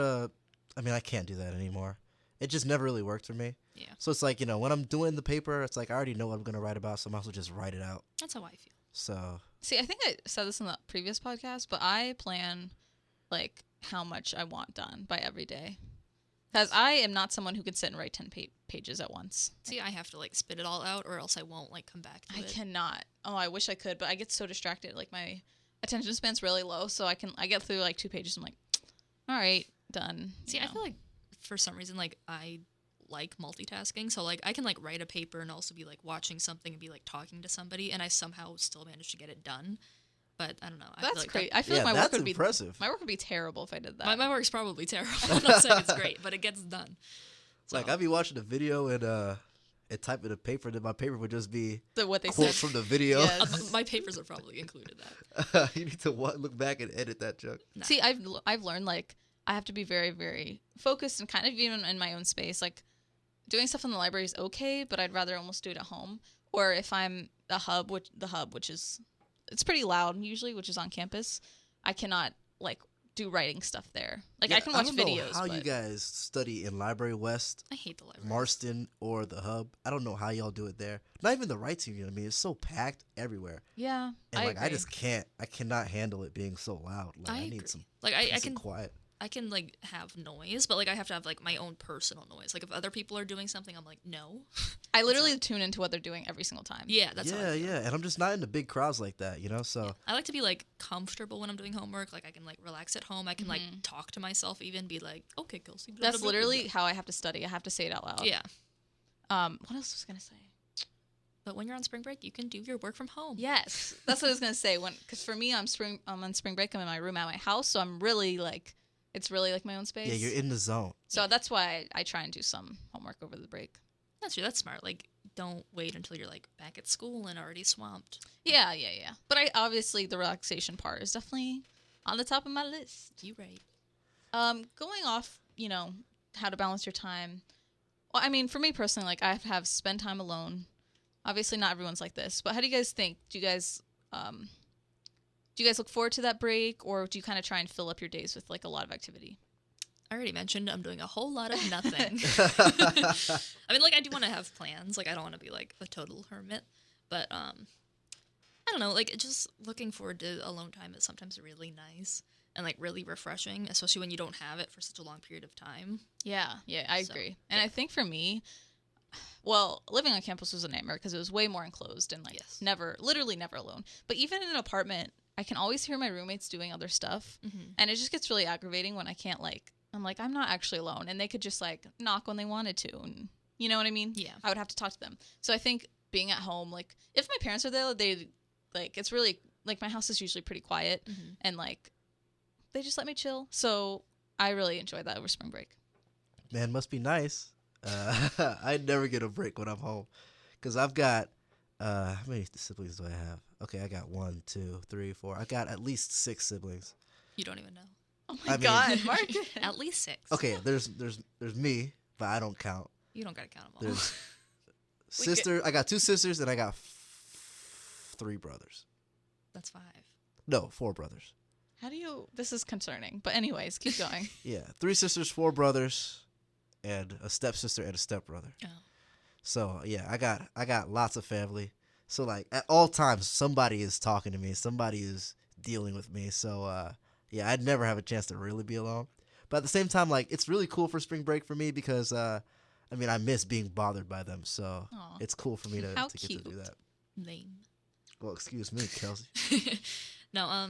I mean, I can't do that anymore. It just never really worked for me. Yeah, So it's like, when I'm doing the paper, it's like I already know what I'm gonna write about, so I might as well just write it out. that's how I feel. So See, I think I said this in the previous podcast, but I plan, like, how much I want done by every day. Because I am not someone who can sit and write 10 pages at once. See, I have to like spit it all out, or else I won't like come back to I it. cannot. Oh, I wish I could, but I get so distracted. Like, my attention span's really low, so I get through like 2 pages. I'm like, all right, done. See, I feel like for some reason, like I like multitasking, so like I can like write a paper and also be like watching something and be like talking to somebody, and I somehow still manage to get it done. But I don't know. I That's feel like crazy. that- I feel like my work that's would be impressive. my work would be terrible if I did that. my work's probably terrible. I'm not saying it's great, but it gets done. So, Like, I'd be watching a video and type in a paper, and my paper would just be What they quotes said. from the video. Yes. my papers are probably included that. You need to look back and edit that junk. Nah. See, I've learned, like, I have to be very, very focused and kind of even in my own space. Like, doing stuff in the library is okay, but I'd rather almost do it at home. Or if I'm the hub, which is, it's pretty loud usually, which is on campus, I cannot like do writing stuff there. Like, Yeah, I can watch don't know videos. how you but guys study in Library West, I hate the library. Marston, or the Hub. I don't know how y'all do it there. Not even the Rights Union. I mean, it's so packed everywhere, yeah, and like I agree. just can't. I cannot handle it being so loud. Like, I agree. need some Like peace I and can quiet. I can like have noise, but like I have to have like my own personal noise. Like if other people are doing something, I'm like, no. I literally tune into what they're doing every single time. Yeah, that's how I feel. Yeah, and I'm just not into big crowds like that, So Yeah. I like to be like comfortable when I'm doing homework. Like I can like relax at home. I can like talk to myself, even be like, okay, Kelsey. blah, That's blah, blah, blah, literally how I have to study. I have to say it out loud. blah. Yeah. What else was I gonna say? But when you're on spring break, you can do your work from home. Yes, that's what I was gonna say. Because for me, I'm on spring break. I'm in my room at my house, so I'm really like, it's really like my own space. yeah, you're in the zone. So that's why I try and do some homework over the break. That's true. That's smart. Like, don't wait until you're like back at school and already swamped. Yeah. But I obviously the relaxation part is definitely on the top of my list. You right. Going off, how to balance your time. Well, I mean, for me personally, like I have spend time alone. Obviously, not everyone's like this, but how do you guys think? Do you guys look forward to that break, or do you kind of try and fill up your days with like a lot of activity? I already mentioned I'm doing a whole lot of nothing. I mean, like, I do want to have plans. Like, I don't want to be, like, a total hermit. But, I don't know. Like, just looking forward to alone time is sometimes really nice and, like, really refreshing, especially when you don't have it for such a long period of time. Yeah, I So, agree. And I think for me, well, living on campus was a nightmare because it was way more enclosed and, like, Yes. literally never alone. But even in an apartment, I can always hear my roommates doing other stuff. Mm-hmm. And it just gets really aggravating when I can't, like, I'm like, I'm not actually alone. And they could just like knock when they wanted to. And you know what I mean? Yeah. I would have to talk to them. So I think being at home, like if my parents are there, they like, it's really like my house is usually pretty quiet Mm-hmm. and like they just let me chill. So I really enjoy that over spring break. Man, must be nice. I never get a break when I'm home, because I've got how many siblings do I have? Okay, I got 1, 2, 3, 4. I got at least 6 siblings. You don't even know. Oh I my mean- God, Mark. At least 6. Okay, there's me, but I don't count. You don't got to count them all. There's sister. I got 2 sisters, and I got 3 brothers. That's 5. No, 4 brothers. This is concerning. But anyways, keep going. Yeah, 3 sisters, 4 brothers, and a stepsister and a stepbrother. Oh. So yeah, I got lots of family. So like at all times, somebody is talking to me, somebody is dealing with me. So yeah, I'd never have a chance to really be alone. But at the same time, like it's really cool for spring break for me because I mean I miss being bothered by them. So Aw. it's cool for me to How get to do cute. that. Lame. Well, excuse me, Kelsey. No,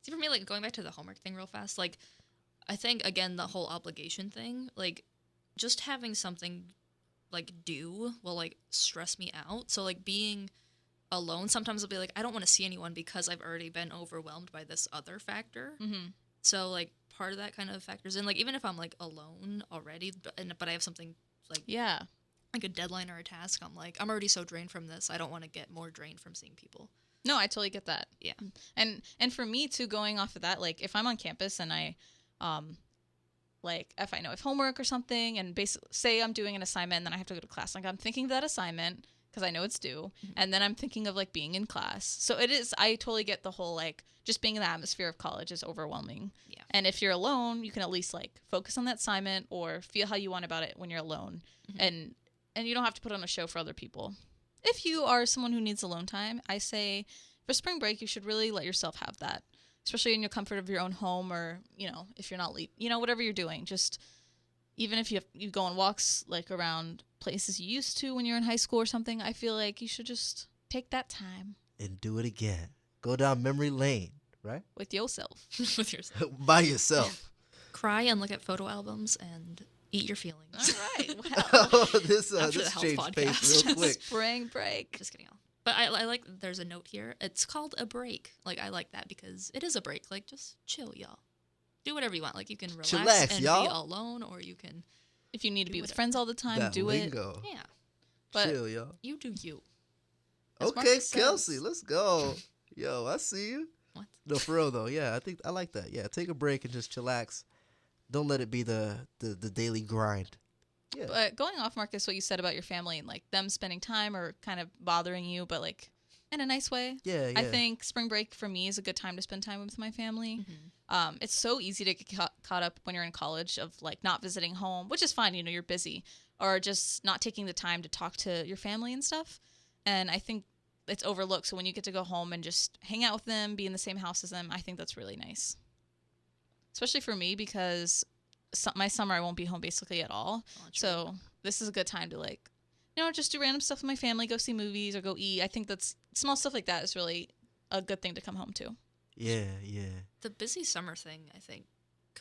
see for me, like going back to the homework thing real fast, like I think again the whole obligation thing, like just having something like due will like stress me out. So like being alone sometimes I'll be like I don't want to see anyone because I've already been overwhelmed by this other factor. Mm-hmm. So like part of that kind of factors in. Like even if I'm like alone already, but I have something like Yeah. like a deadline or a task, I'm like I'm already so drained from this. I don't want to get more drained from seeing people. No, I totally get that. Yeah. And for me too, going off of that, like if I'm on campus and I like if I know if homework or something and basically say I'm doing an assignment and then I have to go to class, like I'm thinking of that assignment because I know it's due, and then I'm thinking of like being in class. So it is, I totally get the whole like just being in the atmosphere of college is overwhelming. Yeah. And if you're alone, you can at least like focus on that assignment or feel how you want about it when you're alone. And you don't have to put on a show for other people. If you are someone who needs alone time, I say for spring break, you should really let yourself have that, especially in your comfort of your own home or, you know, if you're not, whatever you're doing, just even if you go on walks like around places you used to when you're in high school or something, I feel like you should just take that time And do it again. Go down memory lane, right? with yourself. With yourself. By yourself. Cry and look at photo albums and eat your feelings. All right. Well, Oh, this After the this health changed pace podcast. real quick. spring break. Just kidding. But I like there's a note here. It's called a break. Like I like that because it is a break. Like just chill, y'all. Do whatever you want. Like you can relax Chillax, and y'all. be alone, or you can If you need to Do be with whatever. friends all the time, That do it. lingo. yeah. But Chill, y'all. You do you. As Okay, Marcus Kelsey, says. let's go. Yo, I see you. What? No, for real though. Yeah, I think I like that. Yeah, take a break and just chillax. Don't let it be the daily grind. Yeah. But going off, Marcus, what you said about your family and like them spending time or kind of bothering you, but like in a nice way. Yeah, yeah. I think spring break for me is a good time to spend time with my family. Mm-hmm. It's so easy to get caught up when you're in college of like not visiting home, which is fine, you know, you're busy, or just not taking the time to talk to your family and stuff. And I think it's overlooked. So when you get to go home and just hang out with them, be in the same house as them, I think that's really nice. Especially for me because my summer I won't be home basically at all. Oh, that's So this is a good time to like, you know, just do random stuff with my family, go see movies or go eat. I think that's small stuff like that is really a good thing to come home to. Yeah, yeah. The busy summer thing, I think,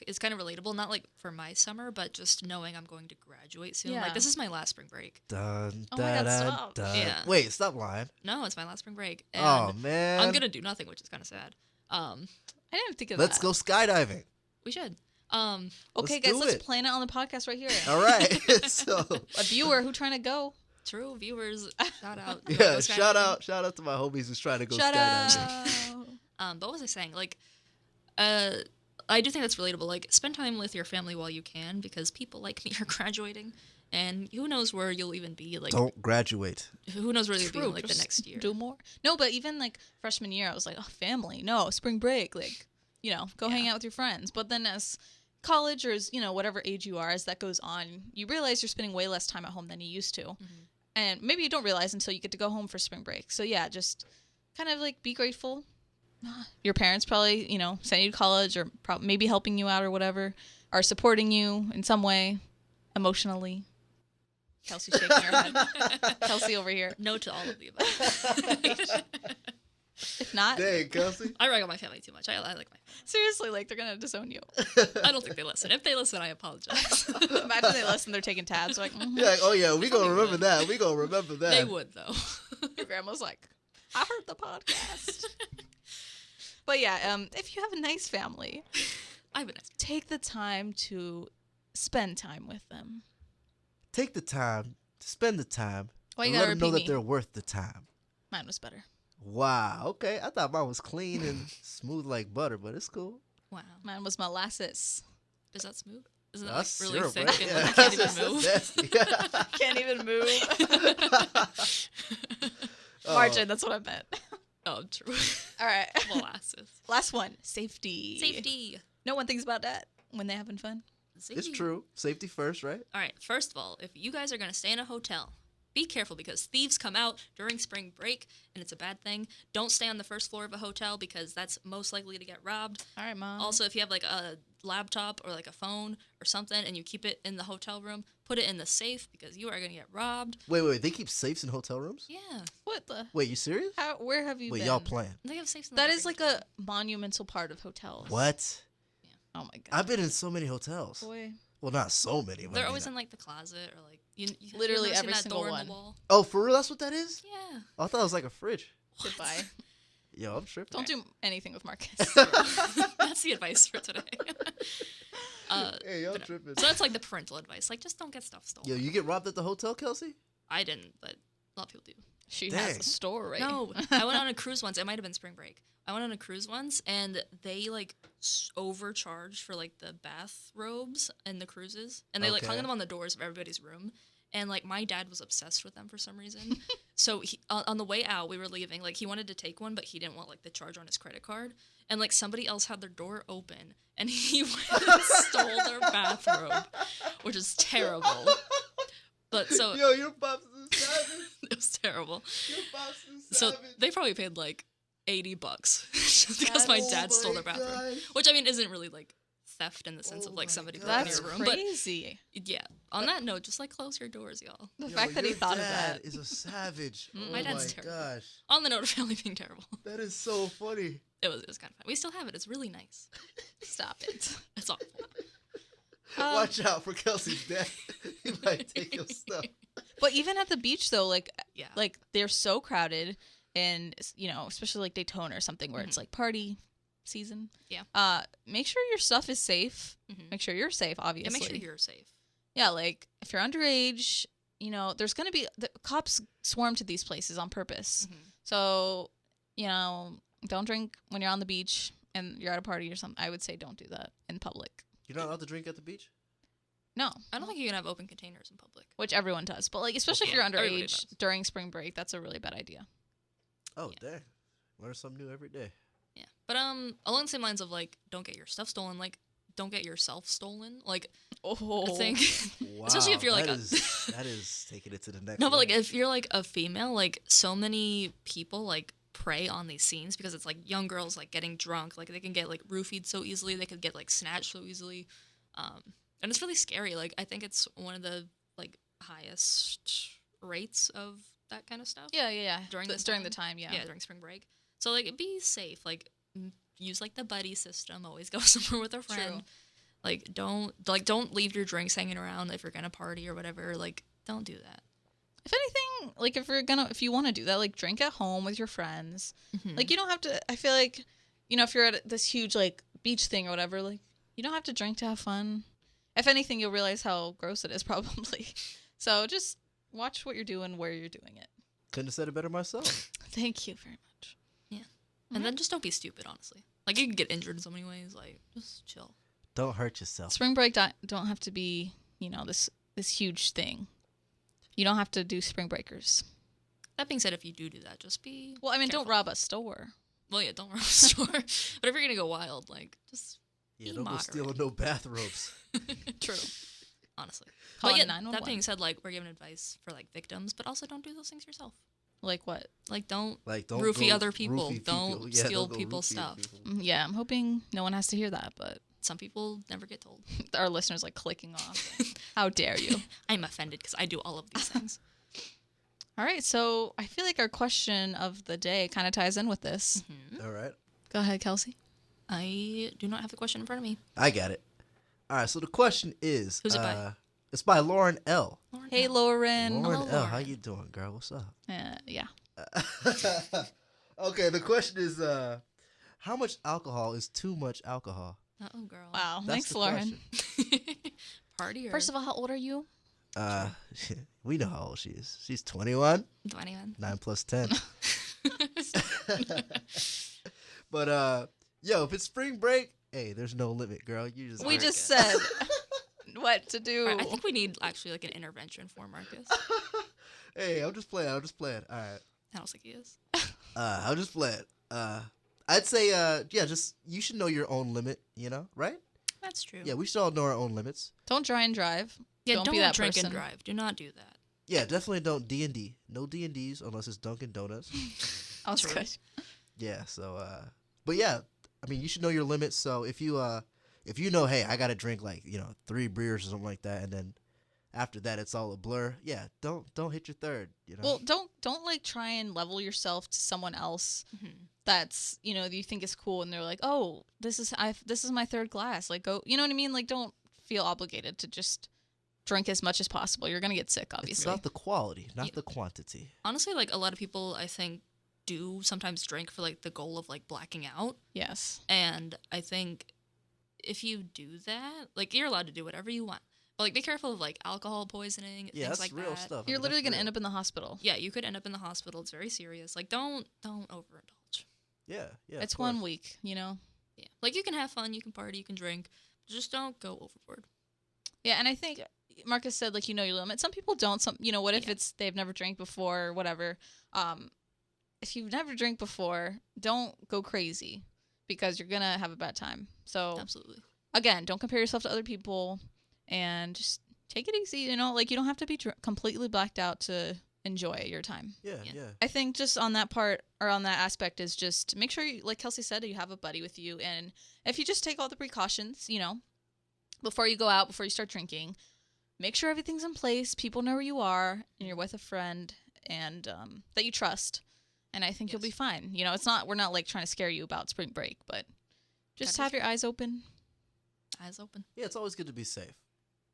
is kind of relatable. Not like for my summer, but just knowing I'm going to graduate soon. Yeah. Like this is my last spring break. Dun, Oh my God, dun, stop. dun. Yeah. Wait, stop lying. No, it's my last spring break. And Oh man. I'm gonna do nothing, which is kind of sad. I didn't think of Let's that. go skydiving. We should. Okay, Let's guys, do let's it. plan it on the podcast right here. All right. So A viewer who trying to go. True viewers, shout out. yeah, Go shout skydiving. out to my homies who's trying to go Shout skydiving. out. But what was I saying? Like, I do think that's relatable. Like, spend time with your family while you can, because people like me are graduating, and who knows where you'll even be. Like, Don't graduate. who knows where you'll be True, in, like the just next year. Do more. No, but even like freshman year, I was like, oh, family. No, spring break. Like, you know, go hang Yeah. out with your friends. But then as college or as, you know, whatever age you are, as that goes on, you realize you're spending way less time at home than you used to. And maybe you don't realize until you get to go home for spring break. So yeah, just kind of like be grateful. Your parents probably, you know, sent you to college or maybe helping you out or whatever, are supporting you in some way emotionally. Kelsey's shaking her head. Kelsey over here. No to all of the above. If not, Dang, Kelsey. I rag on my family too much. I like my seriously, like they're gonna disown you. I don't think they listen. If they listen, I apologize. Imagine they listen, they're taking tabs. Like, Yeah, like, oh yeah, we gonna Probably remember would. that. We gonna remember that. They would though. your grandma's like, I heard the podcast. But yeah, if you have a nice family, I have a nice. take the time to spend time with them. Take the time to spend the time. Why you and gotta let them know repeat that me? they're worth the time. Mine was better. Wow. Okay, I thought mine was clean and smooth like butter, but it's cool. Wow. Mine was molasses. Is that smooth? Isn't that That's like really syrup, thick right? and Yeah, like, you can't that's even move? nasty. Can't even move. Oh, Margin, that's what I meant. Oh, true. All right. Molasses. Last one, safety. Safety. No one thinks about that when they're having fun. It's true. Safety first, right? All right. First of all, if you guys are gonna stay in a hotel, be careful because thieves come out during spring break, and it's a bad thing. Don't stay on the first floor of a hotel because that's most likely to get robbed. All right, Mom. Also, if you have like a laptop or like a phone or something and you keep it in the hotel room, put it in the safe because you are gonna get robbed. Wait. They keep safes in hotel rooms? Yeah, what the? Wait, you serious? Where have you Wait, been? y'all playing? they have safes. In That the is like hotel. a monumental part of hotels. What? Oh my god. I've been in so many hotels. Boy. Well, not so many. But They're I mean, always in like the closet or like you Literally ever seen every that single door one. in the wall. Oh, for real? That's what that is? Yeah. I thought it was like a fridge. Goodbye. Yo, I'm tripping. Don't do anything with Marcus. That's the advice for today. Hey, y'all but no. tripping. So that's like the parental advice. Like, just don't get stuff stolen. Yo, you get robbed at the hotel, Kelsey? I didn't, but a lot of people do. She has Dang. a story. No, I went on a cruise once. It might have been spring break. I went on a cruise once, and they like overcharged for like the bathrobes and the cruises, and they like hung Okay. them on the doors of everybody's room. And like my dad was obsessed with them for some reason. So he, on the way out, we were leaving. Like he wanted to take one, but he didn't want like the charge on his credit card. And like somebody else had their door open, and he went and stole their bathrobe, which is terrible. But so Yo, your pops is savage. it was terrible. Your pops is So savage. they probably paid like $80 just because my Oh dad stole my their bathroom, gosh. which I mean isn't really like theft in the sense Oh of like my somebody God. broke That's into your room. crazy. But yeah, on that note, just like close your doors, y'all. The Yo, fact that he your thought of dad that. is a savage. Oh My dad's my terrible. gosh. On the note of family being terrible, That is so funny. it was kind of fun. We still have it. It's really nice. Stop it. It's awful. Watch out for Kelsey's dad. He might take your stuff. But even at the beach though, like Yeah. they're so crowded, and you know, especially like Daytona or something where it's like party season. Yeah. Make sure your stuff is safe. Mhm. Make sure you're safe, Yeah, obviously. make sure you're safe. Yeah, like if you're underage, you know, there's gonna be the cops swarm to these places on purpose. Mhm. So, you know, don't drink when you're on the beach and you're at a party or something. I would say don't do that in public. You're not allowed to drink at the beach? No, I don't think you can have open containers in public. which everyone does, but like especially if Yeah, you're everybody underage does. during spring break, that's a really bad idea. Oh, Yeah. dang. Learn something new every day. Yeah, but along the same lines of like, don't get your stuff stolen. Like, don't get yourself stolen. Like, Oh, I think, Wow. especially if you're like that is taking it to the next no, but like level. if you're like a female, like so many people like prey on these scenes because it's like young girls like getting drunk, like they can get like roofied so easily, they could get like snatched so easily, and it's really scary. Like I think it's one of the like highest rates of that kind of stuff. yeah. During this during the time? time, yeah. Yeah, during spring break. So like be safe. Like use like the buddy system. Always go somewhere with a friend. True. Like don't leave your drinks hanging around if you're gonna party or whatever. Like don't do that. If anything, like if you want to do that, like drink at home with your friends. Mhm. Like you don't have to. I feel like, you know, if you're at this huge like beach thing or whatever, like you don't have to drink to have fun. If anything, you'll realize how gross it is probably. So just watch what you're doing, where you're doing it. Couldn't have said it better myself. Thank you very much. And then just don't be stupid, honestly. Like, you can get injured in so many ways. Like, just chill. Don't hurt yourself. Spring break don't have to be, you know, this huge thing. You don't have to do spring breakers. That being said, if you do that, just be. Well, I mean, don't careful. rob a store. Well, yeah, don't rob a store. But if you're going to go wild, like, just. Yeah, Be don't go moderate. stealing no bathrobes. True. Honestly. Call But yeah, 911. that being said, like, we're giving advice for, like, victims, but also don't do those things yourself. Like what? Like, don't. Like don't Roofie go other people. roofie Don't Yeah, steal don't go people's roofie stuff. people. Yeah, I'm hoping no one has to hear that, but Some people never get told. our listeners like clicking off. How dare you? I'm offended because I do all of these things. All right, so I feel like our question of the day kind of ties in with this. All right. Go ahead, Kelsey. I do not have the question in front of me. I got it. All right, so the question is Who's it by? It's by Lauren L. Lauren, Hey, no. Lauren. Lauren Hello, L, how Lauren. you doing, girl? What's up? Yeah. Okay, the question is how much alcohol is too much alcohol? Oh, girl. Wow. That's Thanks, the Lauren. question. Party or First of all, how old are you? We know how old she is. She's 21. 21. 9 plus 10. But yo, if it's spring break, hey, there's no limit, girl. You just We Very just good. said what to do. Alright, I think we need actually like an intervention for Marcus. Hey, I'm just playing. All right. I don't think he is. I'll just play it. I'd say, yeah, just you should know your own limit, you know, right? That's true. Yeah, we should all know our own limits. Don't try and drive. Yeah, Don't don't be that drink person. and drive. Do not do that. Yeah, definitely don't D&D. No D&Ds unless it's Dunkin' Donuts. I was True. good. Yeah, so but yeah, I mean, you should know your limits. So if you know, hey, I got to drink like, 3 beers or something like that, and then after that it's all a blur. Yeah, don't hit your third, Well, don't like try and level yourself to someone else that's, you think is cool, and they're like, "Oh, this is my third glass." Like, go, you know what I mean? Like, don't feel obligated to just drink as much as possible. You're going to get sick, It's obviously. about the quality, not Yeah. the quantity. Honestly, like a lot of people, I think, do sometimes drink for like the goal of like blacking out. Yes. And I think if you do that, like you're allowed to do whatever you want. But like be careful of like alcohol poisoning, Yeah, things that's like real that. stuff. You're literally going to end up in the hospital. Yeah, you could end up in the hospital. It's very serious. Like don't overindulge. Yeah, yeah. It's of course. 1 week, Yeah. Like you can have fun, you can party, you can drink. Just don't go overboard. Yeah, and I think Marcus said, like, your limit. Some people don't. Some, what if Yeah. it's they've never drank before or whatever. If you've never drank before, don't go crazy because you're going to have a bad time. So, Absolutely. again, don't compare yourself to other people and just take it easy. Like, you don't have to be completely blacked out to enjoy your time. Yeah, Yeah. yeah. I think just on that part or on that aspect is just make sure, like Kelsey said, you have a buddy with you. And if you just take all the precautions, before you go out, before you start drinking, make sure everything's in place. People know where you are and you're with a friend and that you trust. And I think you'll be Yes. fine. We're not like trying to scare you about spring break, but just Gotta be have your eyes open. Eyes open. Yeah, it's always good to be safe.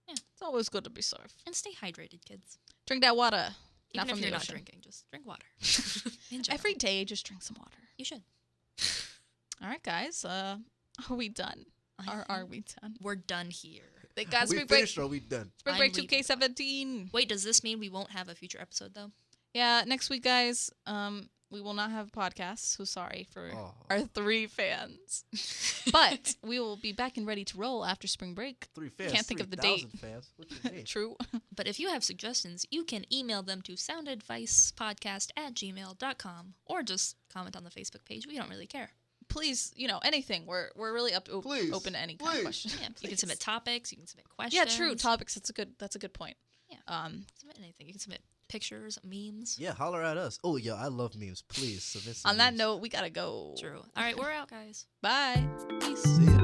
It's always good to be safe. And stay hydrated, kids. Drink that water. Even Not from if the you're not ocean. drinking, just drink water. In general. Every day, just drink some water. You should. All right, guys. Are we done? I Are think we done? We're done here. They got we spring break. finished or we done? Spring I'm break leaving. 2K17. Wait, does this mean we won't have a future episode though? Yeah, next week, guys. We will not have podcasts. So sorry for Oh. our 3 fans, but we will be back and ready to roll after spring break. 3 fans. Can't think of the 3,000 date. fans. What you mean? True. But if you have suggestions, you can email them to soundadvicepodcast@gmail.com or just comment on the Facebook page. We don't really care. Please, anything. We're really Please, open to any kind of please. question. Yeah, you can submit topics, you can submit questions. Yeah, true. Topics. That's a good point. Yeah. Submit anything. You can submit pictures, memes. Yeah, holler at us. Oh, yo, I love memes. Please submit some On that memes. note, we gotta go. True. All right, we're out, guys. Bye. Peace. See ya.